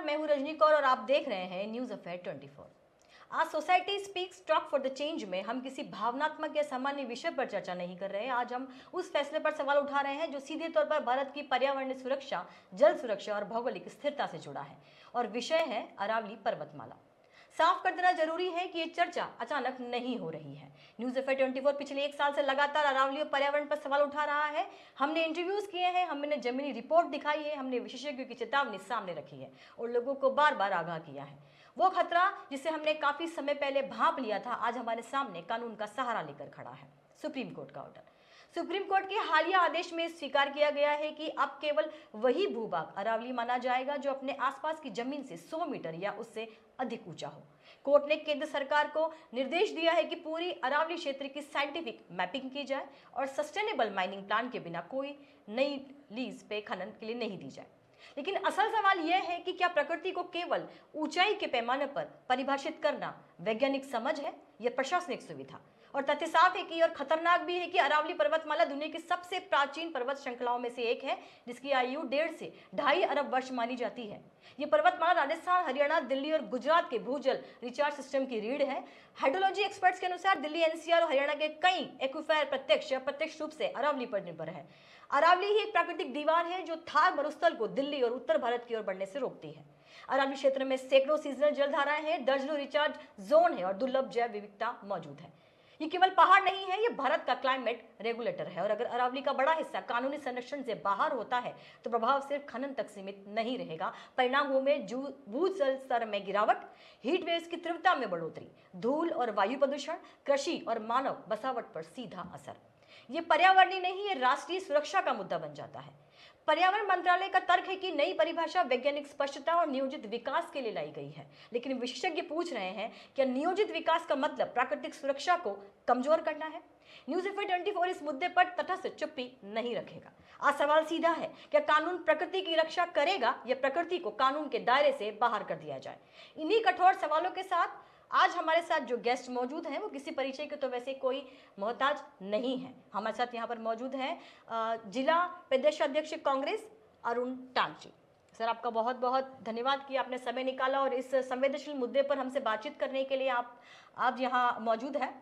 मैं हूं रजनी कौर और आप देख रहे हैं न्यूज अफेयर 24। आज society speaks talk for the change में हम किसी भावनात्मक या सामान्य विषय पर चर्चा नहीं कर रहे हैं। आज हम उस फैसले पर सवाल उठा रहे हैं जो सीधे तौर पर भारत की पर्यावरणीय सुरक्षा, जल सुरक्षा और भौगोलिक स्थिरता से जुड़ा है, और विषय है अरावली पर्वतमाला। साफ कर देना जरूरी है कि ये चर्चा अचानक नहीं हो रही है। न्यूज अफेयर 24 पिछले एक साल से लगातार अरावली और पर्यावरण पर सवाल उठा रहा है। हमने इंटरव्यूज किए हैं, हमने जमीनी रिपोर्ट दिखाई है, हमने विशेषज्ञों की चेतावनी सामने रखी है और लोगों को बार बार आगाह किया है। वो खतरा जिसे हमने काफी समय पहले भांप लिया था, आज हमारे सामने कानून का सहारा लेकर खड़ा है। सुप्रीम कोर्ट का ऑर्डर। सुप्रीम कोर्ट के हालिया आदेश में स्वीकार किया गया है कि अब केवल वही भूभाग अरावली माना जाएगा जो अपने आसपास की जमीन से 100 मीटर या उससे अधिक ऊंचा हो। कोर्ट ने केंद्र सरकार को निर्देश दिया है कि पूरी अरावली क्षेत्र की साइंटिफिक मैपिंग की जाए और सस्टेनेबल माइनिंग प्लान के बिना कोई नई लीज पे खनन के लिए नहीं दी जाए। लेकिन असल सवाल यह है कि क्या प्रकृति को केवल ऊंचाई के पैमाने पर परिभाषित करना वैज्ञानिक समझ है या प्रशासनिक सुविधा? और तथ्य साफ है कि और खतरनाक भी है कि अरावली पर्वतमाला दुनिया की सबसे प्राचीन पर्वत श्रृंखलाओं में से एक है, जिसकी आयु 1.5 से 2.5 अरब वर्ष मानी जाती है। ये पर्वतमाला राजस्थान, हरियाणा, दिल्ली और गुजरात के भूजल रिचार्ज सिस्टम की रीढ़ है। हाइड्रोलॉजी एक्सपर्ट्स के अनुसार दिल्ली, एनसीआर और हरियाणा के कई एक्विफायर प्रत्यक्ष या अप्रत्यक्ष रूप से अरावली पर निर्भर है। अरावली ही एक प्राकृतिक दीवार है जो थार मरुस्थल को दिल्ली और उत्तर भारत की ओर बढ़ने से रोकती है। अरावली क्षेत्र में सैकड़ों सीजनल जलधाराएं हैं, दर्जनों रिचार्ज जोन है और दुर्लभ जैव विविधता मौजूद है। ये केवल पहाड़ नहीं है, ये भारत का क्लाइमेट रेगुलेटर है। और अगर अरावली का बड़ा हिस्सा कानूनी संरक्षण से बाहर होता है तो प्रभाव सिर्फ खनन तक सीमित नहीं रहेगा। परिणामों में भूजल स्तर में गिरावट, हीट वेव्स की तीव्रता में बढ़ोतरी, धूल और वायु प्रदूषण, कृषि और मानव बसावट पर सीधा असर। ये पर्यावरणीय नहीं, ये राष्ट्रीय सुरक्षा का मुद्दा बन जाता है। पर्यावरण मंत्रालय का तर्क है कि नई परिभाषा वैज्ञानिक स्पष्टता और नियोजित विकास के लिए लाई गई है। लेकिन विशेषज्ञ पूछ रहे हैं, क्या नियोजित विकास का मतलब प्राकृतिक सुरक्षा को कमजोर करना है? न्यूज अफेयर 24 इस मुद्दे पर तटस्थ चुप्पी नहीं रखेगा। आज सवाल सीधा है, क्या कानून प्रकृति की रक्षा करेगा या प्रकृति को कानून के दायरे से बाहर कर दिया जाए? इन्हीं कठोर सवालों के साथ आज हमारे साथ जो गेस्ट मौजूद हैं वो किसी परिचय के तो वैसे कोई मोहताज नहीं है। हमारे साथ यहाँ पर मौजूद हैं जिला प्रदेश अध्यक्ष कांग्रेस अरुण टांग जी। सर, आपका बहुत बहुत धन्यवाद कि आपने समय निकाला और इस संवेदनशील मुद्दे पर हमसे बातचीत करने के लिए आप यहाँ मौजूद हैं।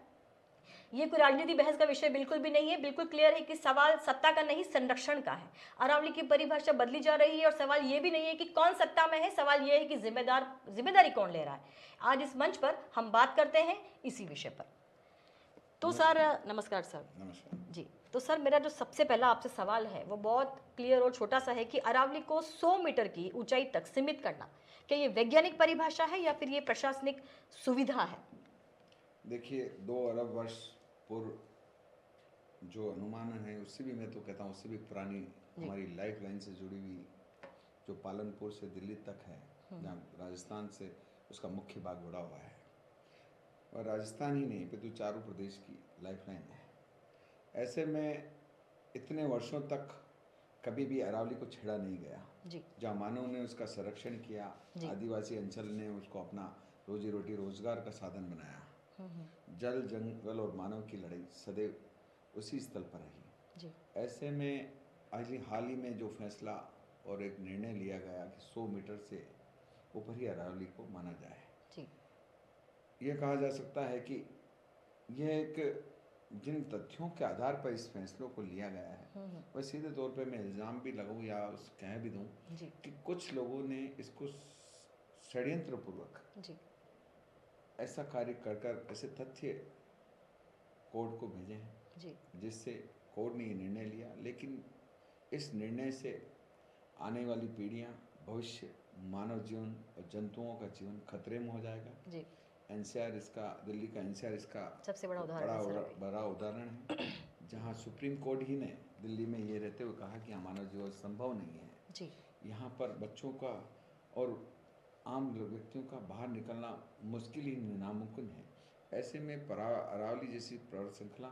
ये कोई राजनीति बहस का विषय बिल्कुल भी नहीं है। बिल्कुल क्लियर है कि सवाल सत्ता का नहीं, संरक्षण का है। अरावली की परिभाषा बदली जा रही है और सवाल ये भी नहीं है कि कौन सत्ता में है, सवाल ये है कि जिम्मेदारी कौन ले रहा है। आज इस मंच पर हम बात करते हैं इसी विषय पर। तो सर, नमस्कार सर। नमस्कार जी, तो सर मेरा जो सबसे पहला आपसे सवाल है वो बहुत क्लियर और छोटा सा है कि अरावली को 100 मीटर की ऊंचाई तक सीमित करना, क्या ये वैज्ञानिक परिभाषा है या फिर ये प्रशासनिक सुविधा है? देखिए, 2 अरब वर्ष पूर्व जो अनुमान है उससे भी, मैं तो कहता हूँ उससे भी पुरानी हमारी लाइफ लाइन से जुड़ी हुई जो पालनपुर से दिल्ली तक है, जहाँ राजस्थान से उसका मुख्य भाग जुड़ा हुआ है, और राजस्थान ही नहीं अपितु चारों प्रदेश की लाइफ लाइन है। ऐसे में इतने वर्षों तक कभी भी अरावली को छेड़ा नहीं गया। जहाँ मानव ने उसका संरक्षण किया, आदिवासी अंचल ने उसको अपना रोजी रोटी रोजगार का साधन बनाया। जल, जंगल और मानव की लड़ाई सदैव उसी स्थल पर रही। ऐसे में हाल ही में जो फैसला और एक निर्णय लिया गया कि 100 मीटर से ऊपर ही अरावली को माना जाए, यह कहा जा सकता है कि यह एक जिन तथ्यों के आधार पर इस फैसलों को लिया गया है, वह सीधे तौर पे मैं इल्ज़ाम भी लगाऊं या कह भी दूं कि कुछ लोगों ने इसको षड्यंत्रपूर्वक ऐसा कार्य कर ऐसे तथ्य कोर्ट को भेजे हैं, जिससे कोर्ट ने ये निर्णय लिया। लेकिन इस निर्णय से आने वाली पीढ़ियां, भविष्य, मानव जीवन और जंतुओं का जीवन खतरे में हो जाएगा। एनसीआर इसका, दिल्ली का एनसीआर इसका सबसे बड़ा उदाहरण है, जहां सुप्रीम कोर्ट ही ने दिल्ली में ये रहते हुए कहा कि मानव जीवन संभव नहीं है। यहाँ पर बच्चों का और आम व्यक्तियों का बाहर निकलना मुश्किल ही नामुमकिन है। ऐसे में अरावली जैसी पर्वत श्रृंखला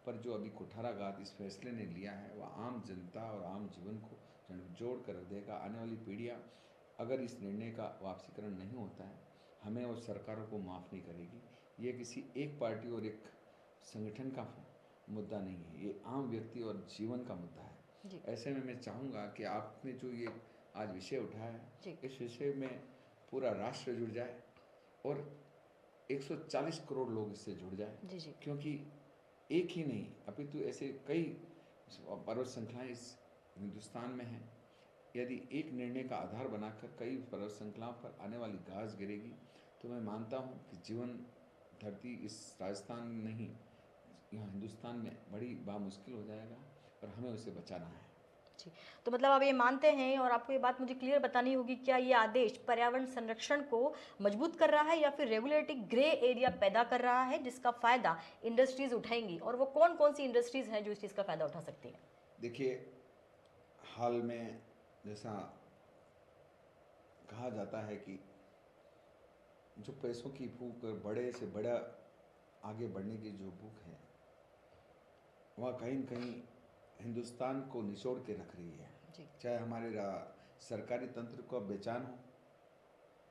पर जो अभी कुठाराघात इस फैसले ने लिया है, वह आम जनता और आम जीवन को जोड़ कर रख देगा। आने वाली पीढ़ियाँ अगर इस निर्णय का वापसीकरण नहीं होता है, हमें और सरकारों को माफ़ नहीं करेगी। ये किसी एक पार्टी और एक संगठन का मुद्दा नहीं है, ये आम व्यक्ति और जीवन का मुद्दा है। ऐसे में मैं चाहूँगा कि आपने जो ये आज विषय उठाया है, इस विषय में पूरा राष्ट्र जुड़ जाए और 140 करोड़ लोग इससे जुड़ जाए। जी जी। क्योंकि एक ही नहीं, अभी तो ऐसे कई पर्वत श्रृंखलाएं इस हिंदुस्तान में हैं। यदि एक निर्णय का आधार बनाकर कई पर्वत श्रृंखलाओं पर आने वाली घास गिरेगी तो मैं मानता हूँ कि जीवन धरती इस राजस्थान में नहीं, यहाँ हिंदुस्तान में बड़ी बामुश्किल हो जाएगा और हमें उसे बचाना है। जी, तो मतलब आप ये मानते हैं, और आपको ये बात मुझे क्लियर बतानी होगी, क्या ये आदेश पर्यावरण संरक्षण को मजबूत कर रहा है या फिर रेगुलेटरी ग्रे एरिया पैदा कर रहा है जिसका फायदा इंडस्ट्रीज उठाएंगी, और वो कौन कौन सी इंडस्ट्रीज हैं जो इस चीज़ का फायदा उठा सकती हैं? देखिए, हाल में जैसा कहा जाता है कि जो पैसों की भूख, बड़े से बड़ा आगे बढ़ने की जो भूख है, वह कहीं न कहीं हिंदुस्तान को निचोड़ के रख रही है। जी। चाहे हमारे सरकारी तंत्र को बेचान हो,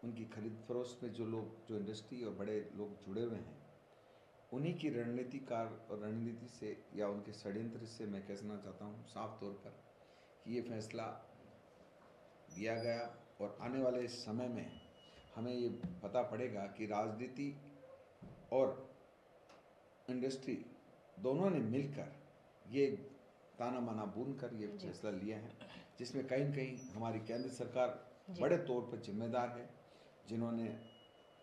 उनकी खरीद फरोख्त में जो लोग, जो इंडस्ट्री और बड़े लोग जुड़े हुए हैं, उन्हीं की रणनीतिकार और रणनीति से या उनके षड्यंत्र से मैं कहना चाहता हूँ साफ तौर पर कि ये फैसला दिया गया। और आने वाले समय में हमें ये पता पड़ेगा कि राजनीति और इंडस्ट्री दोनों ने मिलकर ये ताना माना बुन कर ये फैसला लिया है, जिसमें कहीं न कहीं हमारी केंद्र सरकार बड़े तौर पर जिम्मेदार है, जिन्होंने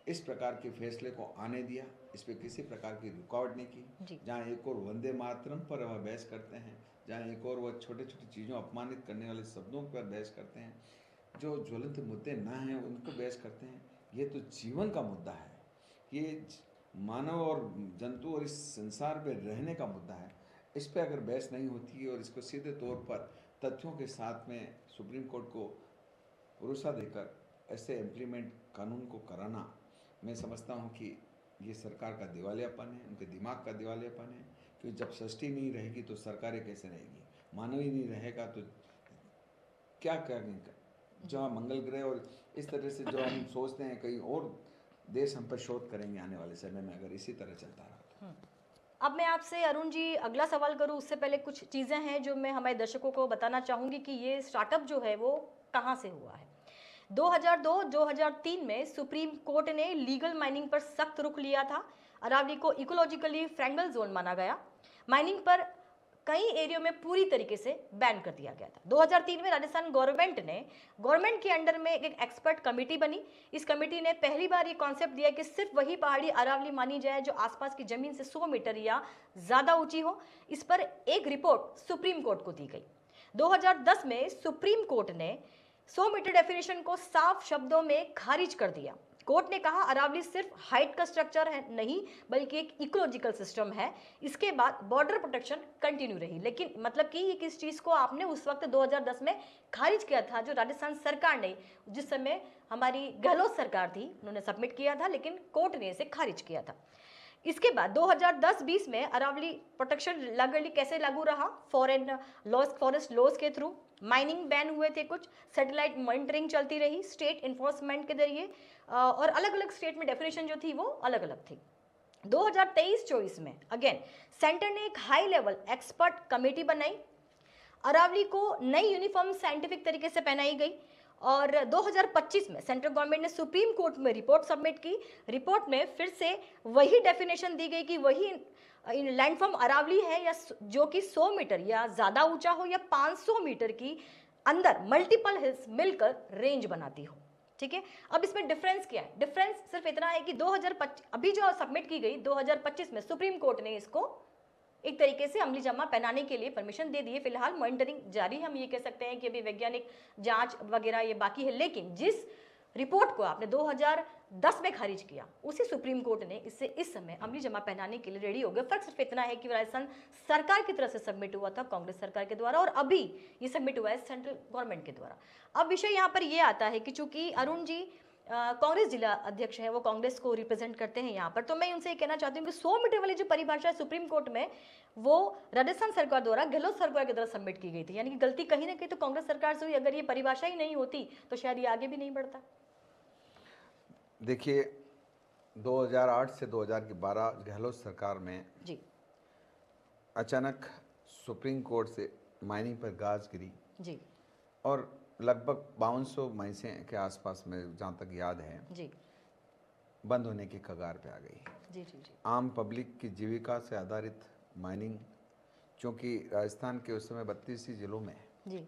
इस प्रकार के फैसले को आने दिया, इस पर किसी प्रकार की रुकावट नहीं की। जहाँ एक और वंदे मातरम पर वह बहस करते हैं, जहाँ एक और वह छोटे छोटे चीज़ों अपमानित करने वाले शब्दों पर बहस करते हैं, जो ज्वलंत मुद्दे ना हैं उनको बहस करते हैं। ये तो जीवन का मुद्दा है, ये मानव और जंतु और इस संसार पे रहने का मुद्दा है। इस पे अगर बहस नहीं होती और इसको सीधे तौर पर तथ्यों के साथ में सुप्रीम कोर्ट को भरोसा देकर ऐसे इम्प्लीमेंट कानून को कराना, मैं समझता हूँ कि ये सरकार का दिवालियापन है, उनके दिमाग का दिवालियापन है। क्योंकि जब सृष्टि नहीं रहेगी तो सरकारें कैसे रहेगी, मानव ही नहीं रहेगा तो क्या करेंगे। जहाँ मंगल ग्रह और इस तरह से जो हम सोचते हैं कहीं और देश हम पर शोध करेंगे आने वाले समय में, अगर इसी तरह चलता रहा तो। अब मैं आपसे अरुण जी अगला सवाल करूं, उससे पहले कुछ चीज़ें हैं जो मैं हमारे दर्शकों को बताना चाहूँगी कि ये स्टार्टअप जो है वो कहाँ से हुआ है। 2002-2003 में सुप्रीम कोर्ट ने लीगल माइनिंग पर सख्त रुख लिया था। अरावली को इकोलॉजिकली फ्रेंगल जोन माना गया। माइनिंग पर कई एरियो में पूरी तरीके से बैन कर दिया गया था। 2003 में राजस्थान गवर्नमेंट के अंडर में एक एक्सपर्ट कमेटी बनी। इस कमेटी ने पहली बार ये कॉन्सेप्ट दिया कि सिर्फ वही पहाड़ी अरावली मानी जाए जो आसपास की जमीन से 100 मीटर या ज्यादा ऊंची हो। इस पर एक रिपोर्ट सुप्रीम कोर्ट को दी गई। 2010 में सुप्रीम कोर्ट ने 100 मीटर डेफिनेशन को साफ शब्दों में खारिज कर दिया। कोर्ट ने कहा अरावली सिर्फ हाइट का स्ट्रक्चर है नहीं, बल्कि एक इकोलॉजिकल सिस्टम है। इसके बाद बॉर्डर प्रोटेक्शन कंटिन्यू रही, लेकिन मतलब कि ये किस चीज को आपने उस वक्त 2010 में खारिज किया था, जो राजस्थान सरकार ने, जिस समय हमारी गहलोत सरकार थी, उन्होंने सबमिट किया था, लेकिन कोर्ट ने इसे खारिज किया था। इसके बाद 2010-20 में अरावली प्रोटेक्शन लीगली कैसे लागू रहा? फॉरेस्ट लॉज के थ्रू माइनिंग बैन हुए थे, कुछ सैटेलाइट मॉनिटरिंग चलती रही स्टेट इन्फोर्समेंट के जरिए, और अलग अलग स्टेट में डेफिनेशन जो थी वो अलग अलग थी। 2023-24 में अगेन सेंटर ने एक हाई लेवल एक्सपर्ट कमेटी बनाई। अरावली को नई यूनिफॉर्म साइंटिफिक तरीके से पहनाई गई, और 2025 में सेंट्रल गवर्नमेंट ने सुप्रीम कोर्ट में रिपोर्ट सबमिट की। रिपोर्ट में फिर से वही डेफिनेशन दी गई कि वही लैंडफॉर्म अरावली है या जो कि 100 मीटर या ज्यादा ऊंचा हो या 500 मीटर की अंदर मल्टीपल हिल्स मिलकर रेंज बनाती हो। ठीक है, अब इसमें डिफरेंस क्या है? डिफरेंस सिर्फ इतना है कि 2025 अभी जो सबमिट की गई 2025 में सुप्रीम कोर्ट ने इसको एक तरीके से अमली जमा पहनाने के लिए परमिशन दे दी है। फिलहाल मॉनिटरिंग जारी है, हम ये कह सकते हैं कि अभी वैज्ञानिक जांच वगैरह ये बाकी है, लेकिन जिस रिपोर्ट को आपने 2010 में खारिज किया, उसी सुप्रीम कोर्ट ने इससे इस समय अमली जमा पहनाने के लिए रेडी हो गए। फर्क सिर्फ इतना है कि राजस्थान सरकार की तरफ से सबमिट हुआ था, कांग्रेस सरकार के द्वारा, और अभी ये सबमिट हुआ है सेंट्रल गवर्नमेंट के द्वारा। अब विषय यहाँ पर यह आता है कि चूंकि अरुण जी कांग्रेस जिला अध्यक्ष है, वो कांग्रेस को रिप्रेजेंट करते हैं यहाँ पर, तो मैं उनसे कहना चाहती हूँ कि 100 मीटर वाली जो परिभाषा है सुप्रीम कोर्ट में, वो राजस्थान सरकार द्वारा गहलोत सरकार की तरफ सबमिट की गई थी, यानी कि गलती कहीं ना कहीं तो कांग्रेस सरकार से हुई। अगर ये परिभाषा ही नहीं होती तो शायद ये आगे भी नहीं बढ़ता। देखिए, 2008 से 2012 गहलोत सरकार में जी अचानक सुप्रीम कोर्ट से माइनिंग पर गाज गिरी जी, और लगभग 5200 भैंसें के आसपास में, जहाँ तक याद है, जी बंद होने की कगार पे आ गई। जी जी जी आम पब्लिक की जीविका से आधारित माइनिंग, क्योंकि राजस्थान के उस समय 32 ही जिलों में जी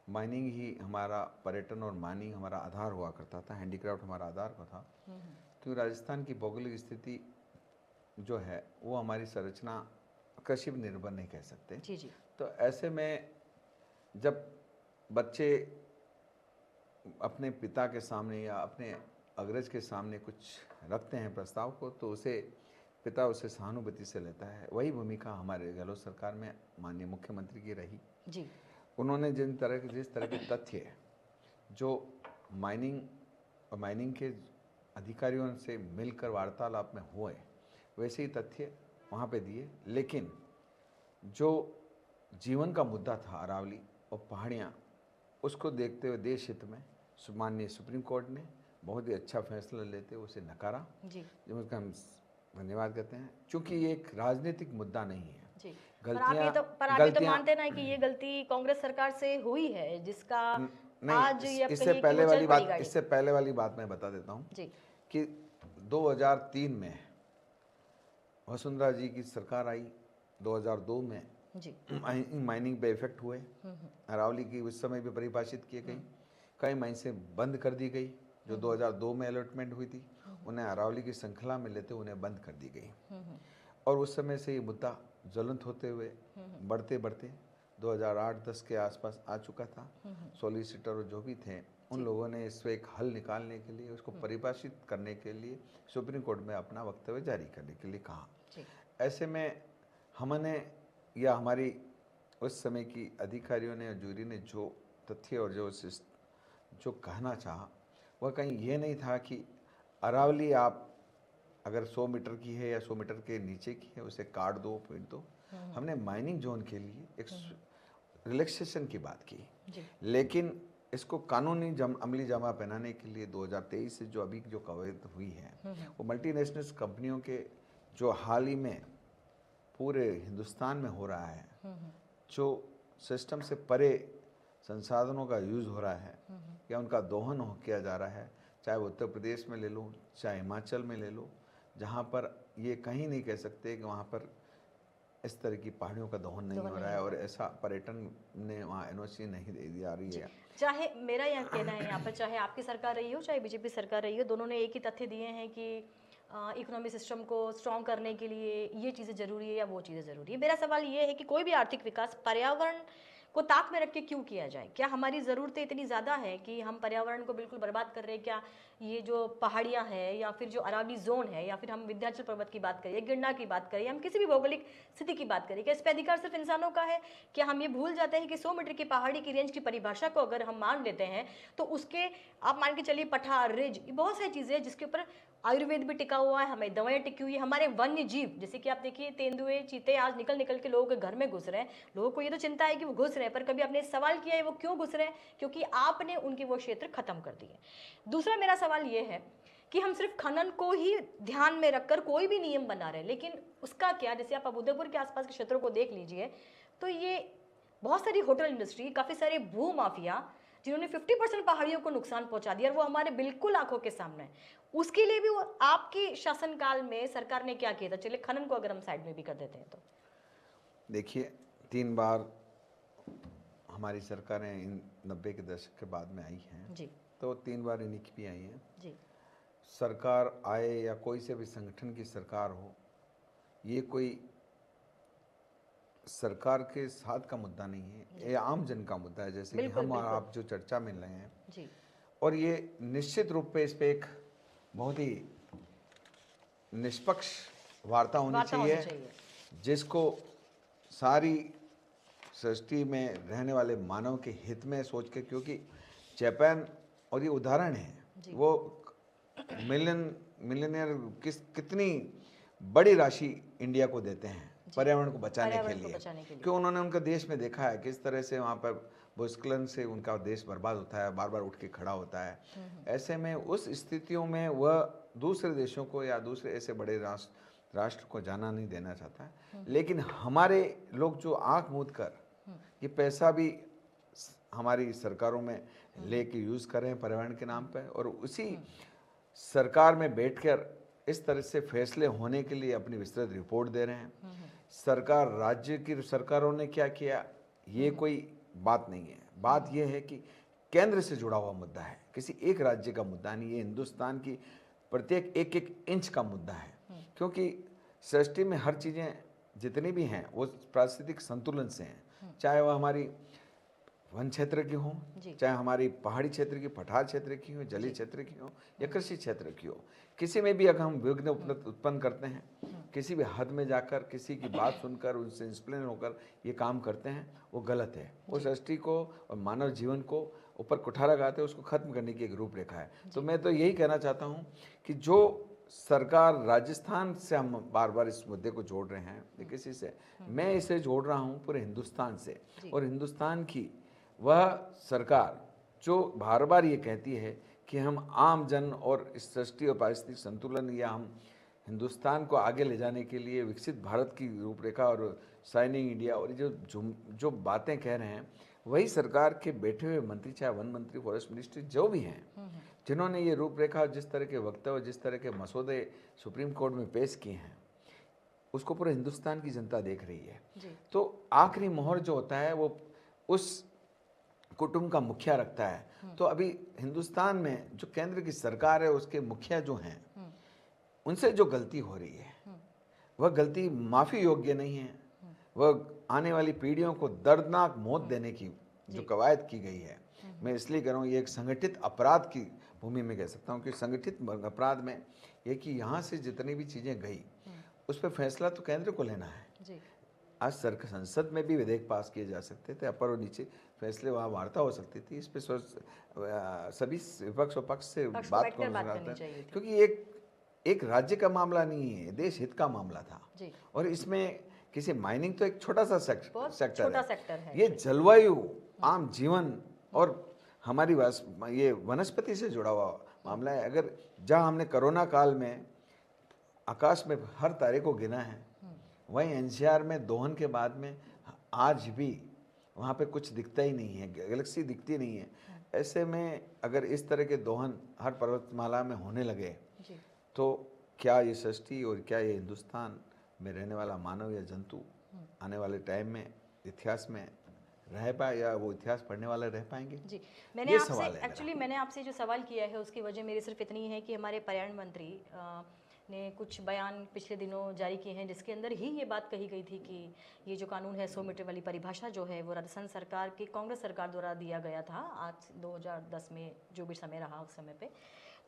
माइनिंग ही हमारा, पर्यटन और माइनिंग हमारा आधार हुआ करता था, हैंडीक्राफ्ट हमारा आधार का था। क्योंकि राजस्थान की भौगोलिक स्थिति जो है वो हमारी संरचना कृषि पर निर्भर नहीं कह सकते। जी जी तो ऐसे में जब बच्चे अपने पिता के सामने या अपने अग्रज के सामने कुछ रखते हैं प्रस्ताव को, तो उसे पिता उसे सहानुभूति से लेता है। वही भूमिका हमारे गहलोत सरकार में माननीय मुख्यमंत्री की रही। जी उन्होंने जिस तरह के तथ्य जो माइनिंग और माइनिंग के अधिकारियों से मिलकर वार्तालाप में हुए, वैसे ही तथ्य वहाँ पे दिए। लेकिन जो जीवन का मुद्दा था अरावली और पहाड़ियाँ, उसको देखते हुए देश हित में माननीय सुप्रीम कोर्ट ने बहुत ही अच्छा फैसला लेते हुए उसे नकारा, जी जिसका हम धन्यवाद करते हैं। क्योंकि ये एक राजनीतिक मुद्दा नहीं है। जी पर आप ये तो मानते ना कि ये गलती कांग्रेस सरकार से हुई है, जिसका आज ये आप इससे कहिए कि पहले वो वाली चल पड़ी बात, गाड़ी। इससे पहले वाली बात मैं बता देता हूँ जी कि 2003 में वसुंधरा जी की सरकार आई, 2002 में जी माइनिंग पे इफेक्ट हुए। अरावली की उस समय भी परिभाषित की गई, कई माइंसें बंद कर दी गई जो 2002 में अलॉटमेंट हुई थी, उन्हें अरावली की श्रृंखला में लेते उन्हें बंद कर दी गई। और उस समय से ये मुद्दा ज्वलंत होते हुए बढ़ते बढ़ते 2008-10 के आसपास आ चुका था। सॉलिसिटर जो भी थे उन लोगों ने इससे एक हल निकालने के लिए, उसको परिभाषित करने के लिए सुप्रीम कोर्ट में अपना वक्तव्य जारी करने के लिए कहा। ऐसे में हमने या हमारी उस समय की अधिकारियों ने, जूरी ने जो तथ्य और जो कहना चाहा, वह कहीं ये नहीं था कि अरावली आप अगर 100 मीटर की है या 100 मीटर के नीचे की है उसे काट दो, पीट दो। हमने माइनिंग जोन के लिए एक रिलैक्सेशन की बात की, लेकिन इसको कानूनी अमली जमा पहनाने के लिए 2023 से जो अभी जो कवायद हुई है, वो मल्टीनेशनल कंपनियों के जो हाल ही में पूरे हिंदुस्तान में हो रहा है, जो सिस्टम से परे संसाधनों का यूज़ हो रहा है या उनका दोहन किया जा रहा है, चाहे वो उत्तर प्रदेश में ले लो, चाहे हिमाचल में ले लो, जहाँ पर ये कहीं नहीं कह सकते कि वहाँ पर इस तरह की पहाड़ियों का दोहन नहीं हो रहा है और ऐसा पर्यटन ने वहाँ एनओसी नहीं दे दी आ रही है। चाहे मेरा यह कहना है यहाँ पर, चाहे आपकी सरकार रही हो चाहे बीजेपी सरकार रही हो, दोनों ने एक ही तथ्य दिए हैं कि इकोनॉमिक सिस्टम को स्ट्रॉन्ग करने के लिए ये चीज़ें ज़रूरी है या वो चीज़ें ज़रूरी है। मेरा सवाल ये है कि कोई भी आर्थिक विकास पर्यावरण को ताक में रख के क्यों किया जाए? क्या हमारी ज़रूरतें इतनी ज़्यादा है कि हम पर्यावरण को बिल्कुल बर्बाद कर रहे हैं? क्या ये जो पहाड़ियाँ हैं या फिर जो अरावली जोन है या फिर हम विंध्याचल पर्वत की बात करें, गिरनार की बात करें, हम किसी भी भौगोलिक स्थिति की बात करें, क्या इस पर अधिकार सिर्फ इंसानों का है? क्या हम ये भूल जाते हैं कि 100 मीटर की पहाड़ी की रेंज की परिभाषा को अगर हम मान लेते हैं तो उसके आप मान के चलिए पठार, रिज, बहुत सारी चीज़ें हैं जिसके ऊपर आयुर्वेद भी टिका हुआ है, हमारी दवाएं टिकी हुई है, हमारे वन्य जीव जैसे कि आप देखिए तेंदुए, चीते आज निकल निकल के लोगों के घर में घुस रहे हैं। लोगों को ये तो चिंता है कि वो घुस रहे हैं, पर कभी आपने सवाल किया है वो क्यों घुस रहे हैं? क्योंकि आपने उनके वो क्षेत्र खत्म कर दिए। दूसरा मेरा सवाल ये है कि हम सिर्फ खनन को ही ध्यान में रखकर कोई भी नियम बना रहे हैं, लेकिन उसका क्या, जैसे आप उदयपुर के आसपास के क्षेत्रों को देख लीजिए तो ये बहुत सारी होटल इंडस्ट्री, काफ़ी सारे भू माफिया जिन्होंने 50% पहाड़ियों को नुकसान पहुंचा दिया और वो हमारे बिल्कुल आंखों के सामने है। उसके लिए भी वो आपके शासनकाल में सरकार ने क्या किया था? चलिए खनन को अगर हम साइड में भी कर देते हैं तो देखिए, 3 बार हमारी सरकारें इन 90 के दशक के बाद में आई हैं जी, तो 3 बार इन्हीं की भी आई हैं जी, सरकार आए या कोई से भी संगठन की सरकार हो, ये कोई सरकार के साथ का मुद्दा नहीं है, ये आम जन का मुद्दा है, जैसे कि हम और आप जो चर्चा में रहे हैं जी, और ये निश्चित रूप पे इस पे एक बहुत ही निष्पक्ष वार्ता होनी चाहिए जिसको सारी सृष्टि में रहने वाले मानव के हित में सोच के, क्योंकि जापान और ये उदाहरण है, वो मिलियनियर कितनी बड़ी राशि इंडिया को देते हैं पर्यावरण को बचाने के लिए, क्यों उन्होंने उनका देश में देखा है किस तरह से वहाँ पर भूस्खलन से उनका देश बर्बाद होता है, बार बार उठ के खड़ा होता है। ऐसे में उस स्थितियों में वह दूसरे देशों को या दूसरे ऐसे बड़े राष्ट्र को जाना नहीं देना चाहता है, लेकिन हमारे लोग जो आंख मूंद कर ये पैसा भी हमारी सरकारों में लेके यूज़ कर रहे हैं पर्यावरण के नाम पे, और उसी सरकार में बैठकर इस तरह से फैसले होने के लिए अपनी विस्तृत रिपोर्ट दे रहे हैं। सरकार, राज्य की सरकारों ने क्या किया, ये कोई बात नहीं है। बात ये है कि केंद्र से जुड़ा हुआ मुद्दा है, किसी एक राज्य का मुद्दा नहीं, ये हिंदुस्तान की प्रत्येक एक एक इंच का मुद्दा है। क्योंकि सृष्टि में हर चीज़ें जितनी भी हैं वो पारिस्थितिक संतुलन से हैं, चाहे वह हमारी वन क्षेत्र की हो, चाहे हमारी पहाड़ी क्षेत्र की, पठार क्षेत्र की हो, जलीय क्षेत्र की हो या कृषि क्षेत्र की हो, किसी में भी अगर हम विघ्न उत्पन्न करते हैं, किसी भी हद में जाकर किसी की बात सुनकर उनसे इंस्प्लेन होकर ये काम करते हैं, वो गलत है। वो सृष्टि को और मानव जीवन को ऊपर कुठारा गाते उसको खत्म करने की एक रूपरेखा है। तो मैं तो यही कहना चाहता हूँ कि जो सरकार, राजस्थान से हम बार बार इस मुद्दे को जोड़ रहे हैं, किसी से, मैं इसे जोड़ रहा हूँ पूरे हिंदुस्तान से। और हिंदुस्तान की वह सरकार जो बार बार ये कहती है कि हम आम जन और इस सृष्टि और पारिस्थितिक संतुलन, या हम हिंदुस्तान को आगे ले जाने के लिए विकसित भारत की रूपरेखा और शाइनिंग इंडिया और जो बातें कह रहे हैं, वही सरकार के बैठे हुए मंत्री, चाहे वन मंत्री, फॉरेस्ट मिनिस्ट्री, जो भी हैं, जिन्होंने ये रूपरेखा, जिस तरह के वक्तव्य, जिस तरह के मसौदे सुप्रीम कोर्ट में पेश किए हैं, उसको पूरे हिंदुस्तान की जनता देख रही है। तो आखिरी मोहर जो होता है वो उस कुटुंब का मुखिया रखता है। तो अभी हिंदुस्तान में जो केंद्र की सरकार है, उसके मुखिया जो हैं, उनसे जो गलती हो रही है, वह गलती माफ़ी योग्य नहीं है। वह आने वाली पीढ़ियों को दर्दनाक मौत देने की जो कवायद की गई है, मैं इसलिए कह रहा हूँ, ये एक संगठित अपराध की भूमि में कह सकता हूँ कि संगठित अपराध में ये कि यहाँ से जितनी भी चीज़ें गई उस पर फैसला तो केंद्र को लेना है। आज संसद में भी विधेयक पास किए जा सकते थे, अपर और नीचे फैसले, वहाँ वार्ता हो सकती थी, इस पर सभी विपक्ष और पक्ष से बात करनी चाहिए, क्योंकि एक राज्य का मामला नहीं है, देश हित का मामला था। और इसमें किसी माइनिंग तो एक छोटा सा सेक्टर है। ये जलवायु, आम जीवन और हमारी ये वनस्पति से जुड़ा हुआ मामला है। अगर जहाँ हमने कोरोना काल में आकाश में हर तारे को गिना है, वहीं एनसीआर में दोहन के बाद में आज भी वहाँ पे कुछ दिखता ही नहीं है, गैलेक्सी दिखती नहीं है। ऐसे में अगर इस तरह के दोहन हर पर्वतमाला में होने लगे तो क्या ये सृष्टि और क्या ये हिंदुस्तान में रहने वाला मानव या जंतु आने वाले टाइम में इतिहास में रह पाए, या वो इतिहास पढ़ने वाले रह पाएंगे? जी, मैंने आपसे जो सवाल किया है उसकी वजह मेरी सिर्फ इतनी है कि हमारे पर्यावरण मंत्री ने कुछ बयान पिछले दिनों जारी किए हैं, जिसके अंदर ही ये बात कही गई थी कि ये जो कानून है 100 मीटर वाली परिभाषा जो है वो राजस्थान सरकार की, कांग्रेस सरकार द्वारा दिया गया था आज 2010 में, जो भी समय रहा उस समय पे।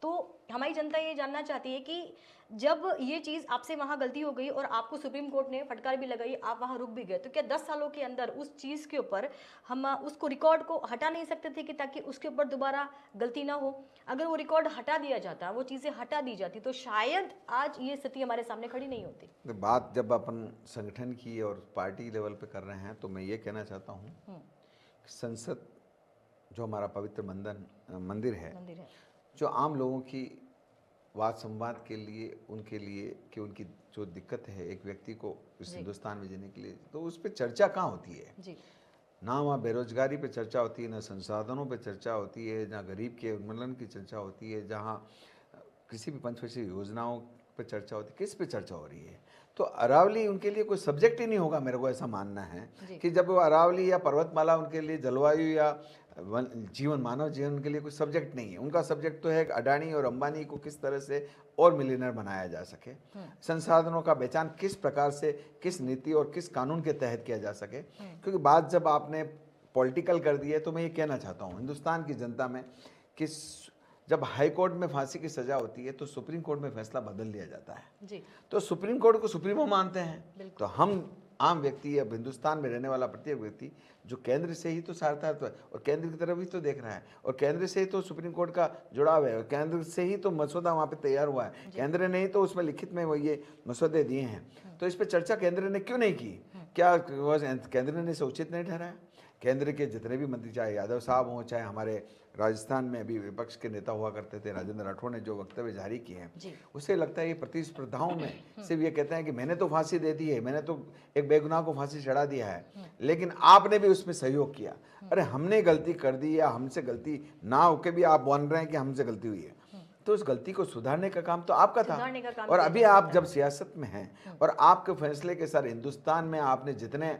तो हमारी जनता ये जानना चाहती है कि जब ये चीज़ आपसे वहाँ गलती हो गई और आपको सुप्रीम कोर्ट ने फटकार भी लगाई, आप वहाँ रुक भी गए, तो क्या 10 सालों के अंदर उस चीज़ के ऊपर हम उसको रिकॉर्ड को हटा नहीं सकते थे कि ताकि उसके ऊपर दोबारा गलती ना हो? अगर वो रिकॉर्ड हटा दिया जाता, वो चीज़ें हटा दी जाती, तो शायद आज ये स्थिति हमारे सामने खड़ी नहीं होती। बात जब अपन संगठन की और पार्टी लेवल पे कर रहे हैं, तो मैं ये कहना चाहता हूँ, संसद जो हमारा पवित्र मंदिर है, जो आम लोगों की वाद संवाद के लिए, उनके लिए कि उनकी जो दिक्कत है एक व्यक्ति को इस हिंदुस्तान में जीने के लिए, तो उस पर चर्चा कहाँ होती है? ना वहाँ बेरोजगारी पे चर्चा होती है, ना संसाधनों पे चर्चा होती है, ना गरीब के उन्मूलन की चर्चा होती है, जहाँ किसी भी पंचवर्षीय योजनाओं पे चर्चा होती है, किस पे चर्चा हो रही है? तो अरावली उनके लिए कोई सब्जेक्ट ही नहीं होगा, मेरे को ऐसा मानना है कि जब वो अरावली या पर्वतमाला उनके लिए जलवायु या जीवन, मानव जीवन के लिए कोई सब्जेक्ट नहीं है। उनका सब्जेक्ट तो है अडानी और अंबानी को किस तरह से और मिलियनर बनाया जा सके, संसाधनों का पहचान किस प्रकार से, किस नीति और किस कानून के तहत किया जा सके। क्योंकि बात जब आपने पॉलिटिकल कर दी है, तो मैं ये कहना चाहता हूँ हिंदुस्तान की जनता में कि जब हाई कोर्ट में फांसी की सजा होती है तो सुप्रीम कोर्ट में फैसला बदल लिया जाता है। तो सुप्रीम कोर्ट को सुप्रीमो मानते हैं, तो हम आम व्यक्ति या हिंदुस्तान में रहने वाला प्रत्येक व्यक्ति जो केंद्र से ही तो सार्थक है और केंद्र की तरफ ही तो देख रहा है, और केंद्र से ही तो सुप्रीम कोर्ट का जुड़ाव है, और केंद्र से ही तो मसौदा वहाँ पे तैयार हुआ है, केंद्र ने ही तो उसमें लिखित में वो ये मसौदे दिए हैं। तो इस पर चर्चा केंद्र ने क्यों नहीं की? क्या केंद्र ने इसे उचित नहीं ठहराया? केंद्र के जितने भी मंत्री, चाहे यादव साहब हों, चाहे हमारे राजस्थान में अभी विपक्ष के नेता हुआ करते थे राजेंद्र राठौड़ ने जो वक्तव्य जारी किए हैं, उससे लगता है ये प्रतिस्पर्धाओं में सिर्फ ये कहते हैं कि मैंने तो फांसी दे दी है, मैंने तो एक बेगुनाह को फांसी चढ़ा दिया है, लेकिन आपने भी उसमें सहयोग किया। अरे हमने गलती कर दी या हमसे गलती ना होके भी आप मान रहे हैं कि हमसे गलती हुई है, तो उस गलती को सुधारने का काम तो आपका था। और अभी आप जब सियासत में हैं और आपके फैसले के साथ हिंदुस्तान में आपने जितने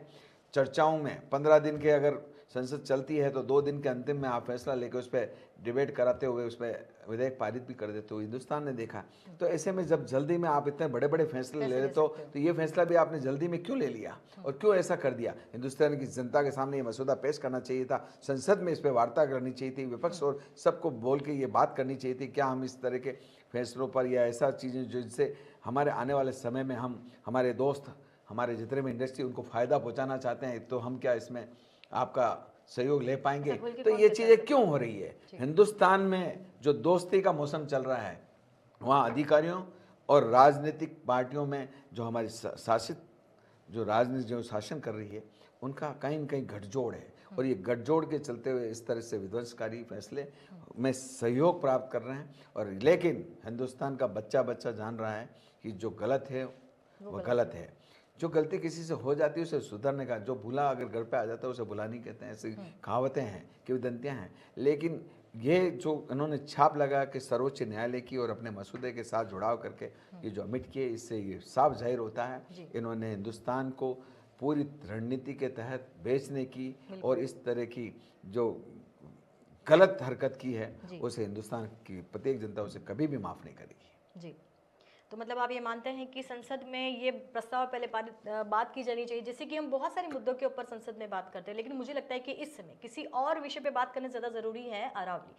चर्चाओं में 15 दिन के अगर संसद चलती है तो 2 दिन के अंतिम में आप फैसला लेकर उस पर डिबेट कराते हुए उस पर विधेयक पारित भी कर देते हो, हिंदुस्तान ने देखा। तो ऐसे में जब जल्दी में आप इतने बड़े बड़े फैसले ले लेते हो, तो ये फैसला भी आपने जल्दी में क्यों ले लिया और क्यों ऐसा कर दिया? हिंदुस्तान की जनता के सामने ये मसौदा पेश करना चाहिए था, संसद में इस पर वार्ता करनी चाहिए थी, विपक्ष और सबको बोल के ये बात करनी चाहिए थी, क्या हम इस तरह के फैसलों पर या ऐसा चीज़ें जिनसे हमारे आने वाले समय में हम हमारे दोस्त हमारे जितने भी इंडस्ट्री उनको फ़ायदा पहुंचाना चाहते हैं, तो हम क्या इसमें आपका सहयोग ले पाएंगे? तो ये चीज़ें क्यों हो रही है? हिंदुस्तान में जो दोस्ती का मौसम चल रहा है, वहाँ अधिकारियों और राजनीतिक पार्टियों में जो हमारी शासित जो राजनीति जो शासन कर रही है, उनका कहीं न कहीं गठजोड़ है, और ये गठजोड़ के चलते हुए इस तरह से विध्वंसकारी फैसले में सहयोग प्राप्त कर रहे हैं। और लेकिन हिंदुस्तान का बच्चा बच्चा जान रहा है कि जो गलत है वो गलत है। जो गलती किसी से हो जाती है उसे सुधरने का, जो भूला अगर घर पे आ जाता है उसे भुला नहीं कहते हैं, ऐसी कहावतें हैं, किंवदंतियाँ हैं। लेकिन ये जो इन्होंने छाप लगा कि सर्वोच्च न्यायालय की और अपने मसूदे के साथ जुड़ाव करके ये जो अमिट किए, इससे ये साफ जाहिर होता है इन्होंने हिंदुस्तान को पूरी रणनीति के तहत बेचने की और इस तरह की जो गलत हरकत की है उसे हिंदुस्तान की प्रत्येक जनता उसे कभी भी माफ़ नहीं करेगी। जी, तो मतलब आप ये मानते हैं कि संसद में ये प्रस्ताव पहले बात की जानी चाहिए, जैसे कि हम बहुत सारे मुद्दों के ऊपर संसद में बात करते हैं, लेकिन मुझे लगता है कि इस समय किसी और विषय पे बात करना ज़्यादा ज़रूरी है। अरावली,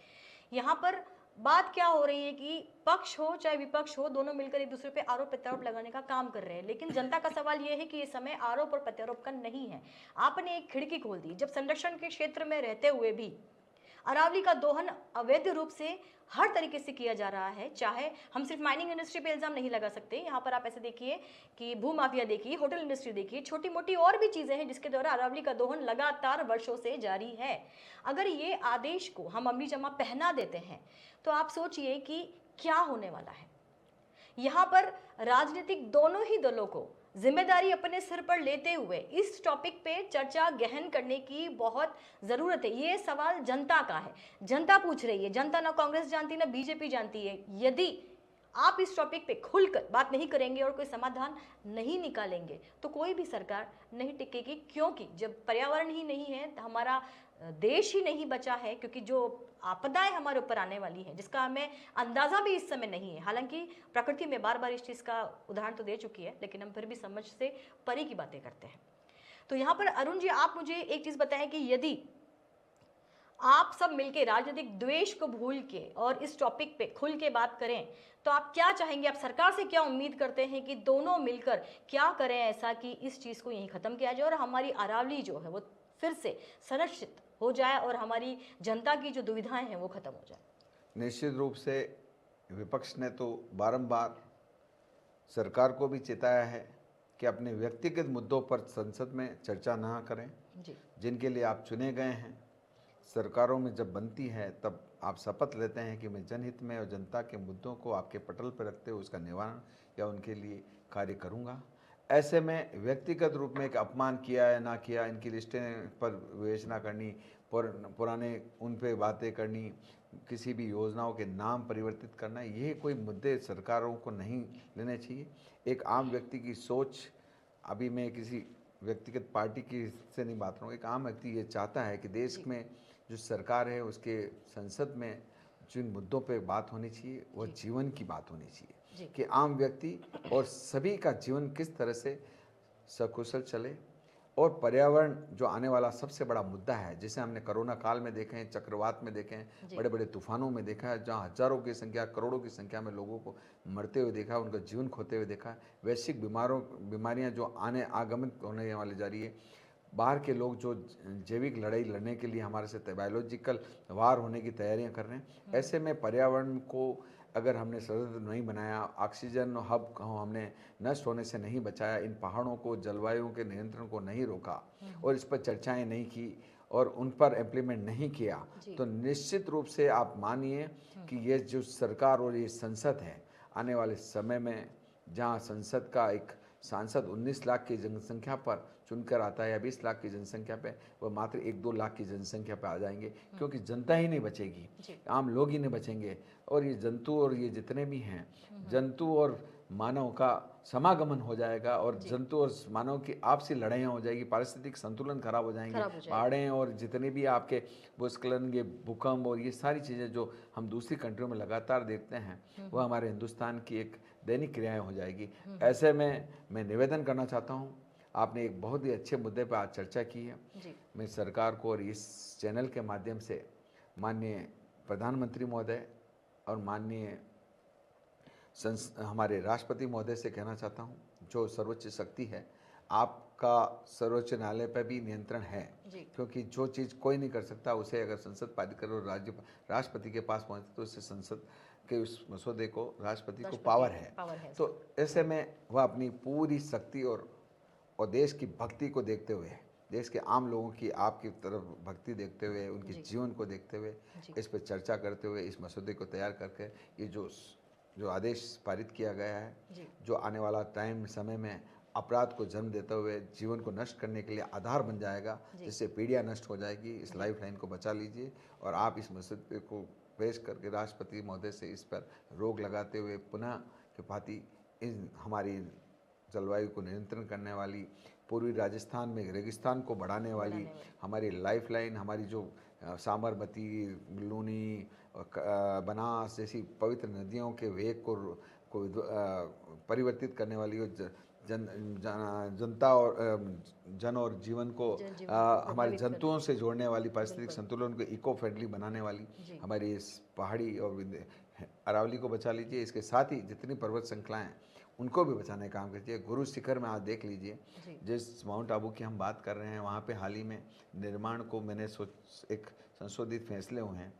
यहाँ पर बात क्या हो रही है कि पक्ष हो चाहे विपक्ष हो, दोनों मिलकर एक दूसरे पे आरोप प्रत्यारोप लगाने का काम कर रहे हैं, लेकिन जनता का सवाल ये है कि ये समय आरोप और प्रत्यारोप का नहीं है। आपने एक खिड़की खोल दी, जब संरक्षण के क्षेत्र में रहते हुए भी अरावली का दोहन अवैध रूप से हर तरीके से किया जा रहा है। चाहे हम सिर्फ माइनिंग इंडस्ट्री पे इल्जाम नहीं लगा सकते, यहाँ पर आप ऐसे देखिए कि भू माफिया देखिए, होटल इंडस्ट्री देखिए, छोटी मोटी और भी चीजें हैं जिसके द्वारा अरावली का दोहन लगातार वर्षों से जारी है। अगर ये आदेश को हम अमली जमा पहना देते हैं तो आप सोचिए कि क्या होने वाला है। यहाँ पर राजनीतिक दोनों ही दलों को जिम्मेदारी अपने सिर पर लेते हुए इस टॉपिक पे चर्चा गहन करने की बहुत जरूरत है। ये सवाल जनता का है, जनता पूछ रही है। जनता ना कांग्रेस जानती ना बीजेपी जानती है। यदि आप इस टॉपिक पे खुलकर बात नहीं करेंगे और कोई समाधान नहीं निकालेंगे तो कोई भी सरकार नहीं टिकेगी, क्योंकि जब पर्यावरण ही नहीं है, हमारा देश ही नहीं बचा है, क्योंकि जो आपदाएं हमारे ऊपर आने वाली हैं जिसका हमें अंदाजा भी इस समय नहीं है। हालांकि प्रकृति में बार बार इस चीज़ का उदाहरण तो दे चुकी है, लेकिन हम फिर भी समझ से परे की बातें करते हैं। तो यहाँ पर अरुण जी, आप मुझे एक चीज़ बताएं कि यदि आप सब मिलके राजनीतिक द्वेष को भूल के और इस टॉपिक पे खुल के बात करें तो आप क्या चाहेंगे? आप सरकार से क्या उम्मीद करते हैं कि दोनों मिलकर क्या करें ऐसा कि इस चीज़ को यहीं ख़त्म किया जाए और हमारी अरावली जो है वो फिर से संरक्षित हो जाए और हमारी जनता की जो दुविधाएं हैं वो खत्म हो जाए? निश्चित रूप से विपक्ष ने तो बारंबार सरकार को भी चेताया है कि अपने व्यक्तिगत मुद्दों पर संसद में चर्चा ना करें जी। जिनके लिए आप चुने गए हैं। सरकारों में जब बनती है तब आप शपथ लेते हैं कि मैं जनहित में और जनता के मुद्दों को आपके पटल पर रखते हुए उसका निवारण या उनके लिए कार्य करूंगा। ऐसे में व्यक्तिगत रूप में एक अपमान किया या ना किया, इनकी लिस्टें पर विवेचना करनी, पुराने उन पे बातें करनी, किसी भी योजनाओं के नाम परिवर्तित करना, ये कोई मुद्दे सरकारों को नहीं लेने चाहिए। एक आम व्यक्ति की सोच, अभी मैं किसी व्यक्तिगत पार्टी की से नहीं बात रहा हूँ, एक आम व्यक्ति ये चाहता है कि देश में जो सरकार है उसके संसद में जिन मुद्दों पे बात होनी चाहिए वह जीवन की बात होनी चाहिए कि आम व्यक्ति और सभी का जीवन किस तरह से सकुशल चले। और पर्यावरण जो आने वाला सबसे बड़ा मुद्दा है, जिसे हमने कोरोना काल में देखे हैं, चक्रवात में देखे हैं, बड़े बड़े तूफानों में देखा है, जहाँ हजारों की संख्या करोड़ों की संख्या में लोगों को मरते हुए देखा है, उनका जीवन खोते हुए देखा है। वैश्विक बीमारियाँ जो आगमन होने वाली जा रही है, बाहर के लोग जो जैविक लड़ाई लड़ने के लिए हमारे से बायोलॉजिकल वार होने की तैयारियां कर रहे हैं। ऐसे में पर्यावरण को अगर हमने सतत नहीं बनाया, ऑक्सीजन हब को हमने नष्ट होने से नहीं बचाया, इन पहाड़ों को, जलवायु के नियंत्रण को नहीं रोका और इस पर चर्चाएं नहीं की और उन पर इम्प्लीमेंट नहीं किया जी। तो निश्चित रूप से आप मानिए कि ये जो सरकार और ये संसद है, आने वाले समय में जहाँ संसद का एक सांसद 19 लाख की जनसंख्या पर चुनकर आता है या 20 लाख की जनसंख्या पे, वह मात्र 1-2 लाख की जनसंख्या पे आ जाएंगे, क्योंकि जनता ही नहीं बचेगी, जी। आम लोग ही नहीं बचेंगे। और ये जंतु और ये जितने भी हैं, जंतु और मानव का समागमन हो जाएगा और जंतु और मानव की आपसी लड़ाइयाँ हो जाएगी, पारिस्थितिक संतुलन खराब हो जाएंगे। पहाड़ें और जितने भी आपके भूस्खलन, ये भूकंप और ये सारी चीज़ें जो हम दूसरी कंट्रियों में लगातार देखते हैं, वह हमारे हिंदुस्तान की एक दैनिक क्रियाएं हो जाएगी। ऐसे में मैं निवेदन करना चाहता हूँ, आपने एक बहुत ही अच्छे मुद्दे पर आज चर्चा की है। मैं सरकार को और इस चैनल के माध्यम से माननीय प्रधानमंत्री महोदय और माननीय हमारे राष्ट्रपति महोदय से कहना चाहता हूँ, जो सर्वोच्च शक्ति है, आपका सर्वोच्च न्यायालय पर भी नियंत्रण है, क्योंकि जो चीज़ कोई नहीं कर सकता उसे अगर संसद पारित करे और राष्ट्रपति के पास पहुँचे तो उससे संसद के उस मसौदे को राष्ट्रपति को पावर है। तो ऐसे में वह अपनी पूरी शक्ति और देश की भक्ति को देखते हुए, देश के आम लोगों की आपकी तरफ भक्ति देखते हुए, उनके जीवन को देखते हुए, इस पर चर्चा करते हुए इस मसौदे को तैयार करके ये जो आदेश पारित किया गया है, जो आने वाला समय में अपराध को जन्म देते हुए जीवन को नष्ट करने के लिए आधार बन जाएगा, जिससे पीढ़ियाँ नष्ट हो जाएगी। इस लाइफ लाइन को बचा लीजिए और आप इस मसौदे को पेश करके राष्ट्रपति महोदय से इस पर रोक लगाते हुए पुनः के भांति इन हमारी जलवायु को नियंत्रण करने वाली, पूर्वी राजस्थान में रेगिस्तान को बढ़ाने वाली हमारी लाइफ लाइन, हमारी जो साबरमती, लूनी, बनास जैसी पवित्र नदियों के वेग को परिवर्तित करने वाली जनता और जन और जीवन को हमारे जंतुओं से जोड़ने वाली, पारिस्थितिक संतुलन को इको फ्रेंडली बनाने वाली हमारी इस पहाड़ी और अरावली को बचा लीजिए। इसके साथ ही जितनी पर्वत श्रृंखलाएं उनको भी बचाने का काम कीजिए। गुरु शिखर में आज देख लीजिए, जिस माउंट आबू की हम बात कर रहे हैं, वहाँ पे हाल ही में निर्माण को मैंने एक संशोधित फैसले हुए हैं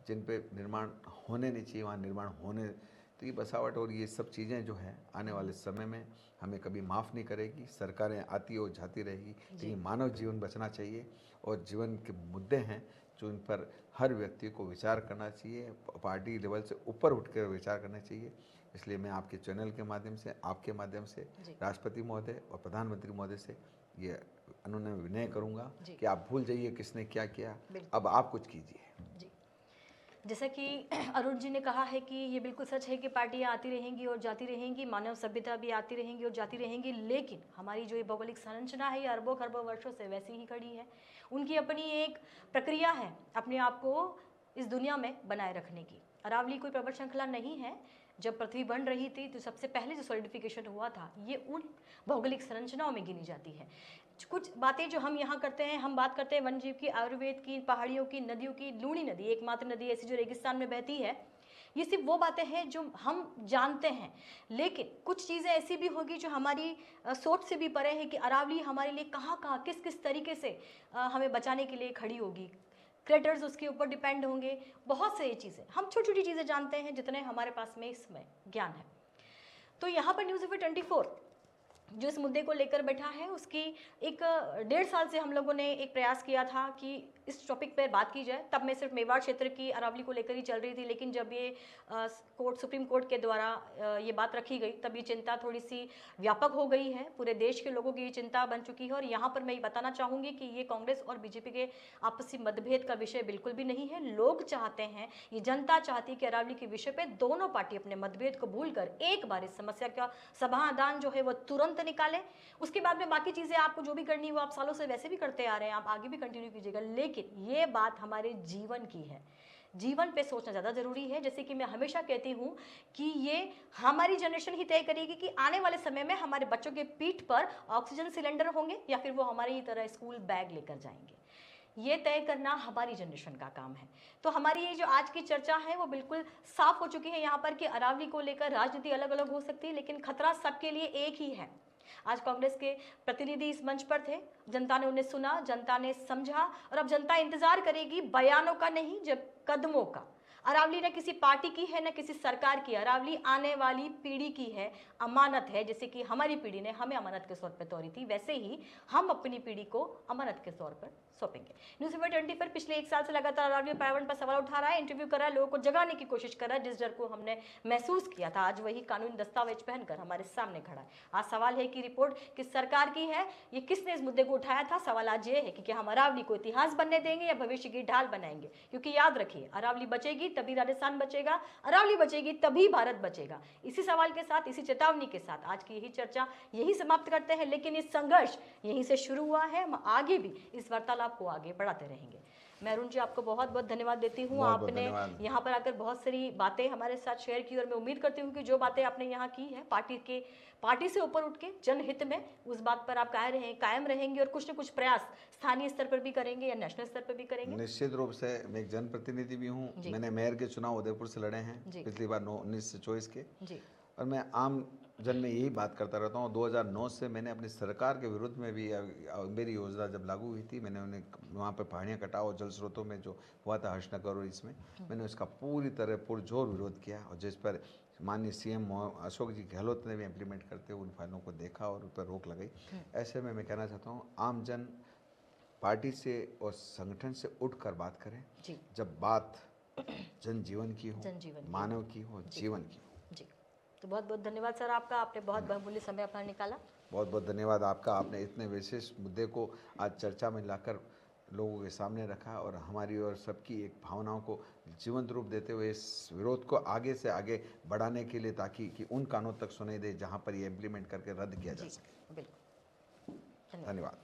जिन पे निर्माण होने नहीं चाहिए, वहाँ निर्माण होने, तो ये बसावट और ये सब चीज़ें जो है आने वाले समय में हमें कभी माफ़ नहीं करेगी। सरकारें आती और जाती रहेगी, लेकिन मानव जीवन बचना चाहिए और जीवन के मुद्दे हैं जो इन पर हर व्यक्ति को विचार करना चाहिए, पार्टी लेवल से ऊपर उठकर विचार करना चाहिए। इसलिए मैं आपके चैनल के माध्यम से, आपके माध्यम से राष्ट्रपति महोदय और प्रधानमंत्री महोदय से ये उन्होंने विनय करूँगा कि आप भूल जाइए किसने क्या किया, अब आप कुछ कीजिए। जैसा कि अरुण जी ने कहा है कि ये बिल्कुल सच है कि पार्टियां आती रहेंगी और जाती रहेंगी, मानव सभ्यता भी आती रहेंगी और जाती रहेंगी, लेकिन हमारी जो ये भौगोलिक संरचना है ये अरबों खरबों वर्षों से वैसी ही खड़ी है। उनकी अपनी एक प्रक्रिया है अपने आप को इस दुनिया में बनाए रखने की। अरावली कोई पर्वत श्रृंखला नहीं है। जब पृथ्वी बन रही थी तो सबसे पहले जो सॉलिडिफिकेशन हुआ था ये उन भौगोलिक संरचनाओं में गिनी जाती है। कुछ बातें जो हम यहाँ करते हैं, हम बात करते हैं वन जीव की, आयुर्वेद की, पहाड़ियों की, नदियों की। लूणी नदी एकमात्र नदी ऐसी जो रेगिस्तान में बहती है। ये सिर्फ वो बातें हैं जो हम जानते हैं, लेकिन कुछ चीज़ें ऐसी भी होगी जो हमारी सोच से भी परे है कि अरावली हमारे लिए कहाँ कहाँ किस किस तरीके से हमें बचाने के लिए खड़ी होगी। क्रेटर्स उसके ऊपर डिपेंड होंगे, बहुत सारी चीज़ें हम छोटी छोटी चीज़ें जानते हैं जितने हमारे पास में इसमें ज्ञान है। तो यहाँ पर न्यूज़ 24 जो इस मुद्दे को लेकर बैठा है, उसकी एक 1.5 साल से हम लोगों ने एक प्रयास किया था कि इस टॉपिक पर बात की जाए। तब मैं सिर्फ मेवाड़ क्षेत्र की अरावली को लेकर ही चल रही थी, लेकिन जब ये सुप्रीम कोर्ट के द्वारा ये बात रखी गई तब ये चिंता थोड़ी सी व्यापक हो गई है। पूरे देश के लोगों की ये चिंता बन चुकी है। और यहाँ पर मैं ये बताना चाहूँगी कि ये कांग्रेस और बीजेपी के आपसी मतभेद का विषय बिल्कुल भी नहीं है। लोग चाहते हैं, ये जनता चाहती है कि अरावली के विषय पर दोनों पार्टी अपने मतभेद को भूल कर एक बार इस समस्या का समाधान जो है वो तुरंत निकालें। उसके बाद में बाकी चीज़ें आपको जो भी करनी है वो आप सालों से वैसे भी करते आ रहे हैं, आप आगे भी कंटिन्यू कीजिएगा। लेकिन ये बात हमारे जीवन की है, जीवन पे सोचना ज़्यादा ज़रूरी है। जैसे कि मैं हमेशा कहती हूँ कि ये हमारी जनरेशन ही तय करेगी कि आने वाले समय में हमारे बच्चों के पीठ पर ऑक्सीजन सिलेंडर होंगे या फिर वो हमारी ही तरह स्कूल बैग लेकर जाएंगे। ये तय करना हमारी जनरेशन का काम है। तो हमारी ये जो आज की चर्चा है वो बिल्कुल साफ हो चुकी है यहाँ पर कि अरावली को लेकर राजनीति अलग अलग हो सकती है, लेकिन खतरा सबके लिए एक ही है। आज कांग्रेस के प्रतिनिधि इस मंच पर थे, जनता ने उन्हें सुना, जनता ने समझा और अब जनता इंतजार करेगी बयानों का नहीं, जब कदमों का। अरावली न किसी पार्टी की है न किसी सरकार की। अरावली आने वाली पीढ़ी की है, अमानत है। जैसे कि हमारी पीढ़ी ने हमें अमानत के तौर पर तोड़ी थी, वैसे ही हम अपनी पीढ़ी को अमानत के तौर पर सौंपेंगे। न्यूज़ पेपर 24 पर पिछले 1 साल से लगातार अरावली पर्यावरण पर सवाल उठा रहा है, इंटरव्यू कर रहा है, लोगों को जगाने की कोशिश कर रहा है। जिस डर को हमने महसूस किया था, आज वही कानूनी दस्तावेज पहनकर हमारे सामने खड़ा है। आज सवाल है कि रिपोर्ट किस सरकार की है, ये किसने इस मुद्दे को उठाया था। सवाल आज ये है कि क्या हम अरावली को इतिहास बनने देंगे या भविष्य की ढाल बनाएंगे। क्योंकि याद रखिए, अरावली बचेगी तभी राजस्थान बचेगा, अरावली बचेगी तभी भारत बचेगा। इसी सवाल के साथ, इसी चेतावनी के साथ आज की यही चर्चा यही समाप्त करते हैं। लेकिन इस संघर्ष यहीं से शुरू हुआ है, हम आगे भी इस वार्तालाप को आगे बढ़ाते रहेंगे। मैं अरुण जी आपको बहुत बहुत धन्यवाद देती हूँ। आपने यहाँ पर आकर बहुत सारी बातें हमारे साथ शेयर की और मैं उम्मीद करती हूँ कि जो बातें आपने यहाँ की है पार्टी से ऊपर उठ के जनहित में, उस बात पर आप कायम रहेंगे और कुछ न कुछ प्रयास स्थानीय स्तर पर भी करेंगे या नेशनल स्तर पर भी करेंगे। निश्चित रूप से मैं एक जनप्रतिनिधि भी हूँ। मैंने मेयर के चुनाव उदयपुर से लड़े हैं पिछली बार 19 से 24 के जी। और मैं आम जन में यही बात करता रहता हूँ। 2009 से मैंने अपनी सरकार के विरुद्ध में भी, मेरी योजना जब लागू हुई थी, मैंने उन्हें वहाँ पे पहाड़ियाँ कटाओ जल स्रोतों में जो हुआ था हर्षनगर और इसमें, मैंने उसका पूरी तरह पुरजोर विरोध किया और जिस पर माननीय सीएम अशोक जी गहलोत ने भी इम्प्लीमेंट करते हुए उन फाइलों को देखा और उन पर रोक लगाई। ऐसे में मैं कहना चाहता हूँ, आम जन पार्टी से और संगठन से उठकर बात करें। जब बात जनजीवन की हो, मानव की हो, जीवन की हो। जी, तो बहुत बहुत धन्यवाद सर आपका, आपने बहुत बहुमूल्य समय अपना निकाला। बहुत बहुत धन्यवाद आपका, आपने इतने विशेष मुद्दे को आज चर्चा में लाकर लोगों के सामने रखा और हमारी और सबकी एक भावनाओं को जीवंत रूप देते हुए इस विरोध को आगे से आगे बढ़ाने के लिए, ताकि कि उन कानून तक सुनाई दे जहां पर ये इम्प्लीमेंट करके रद्द किया जा सके। बिल्कुल, धन्यवाद।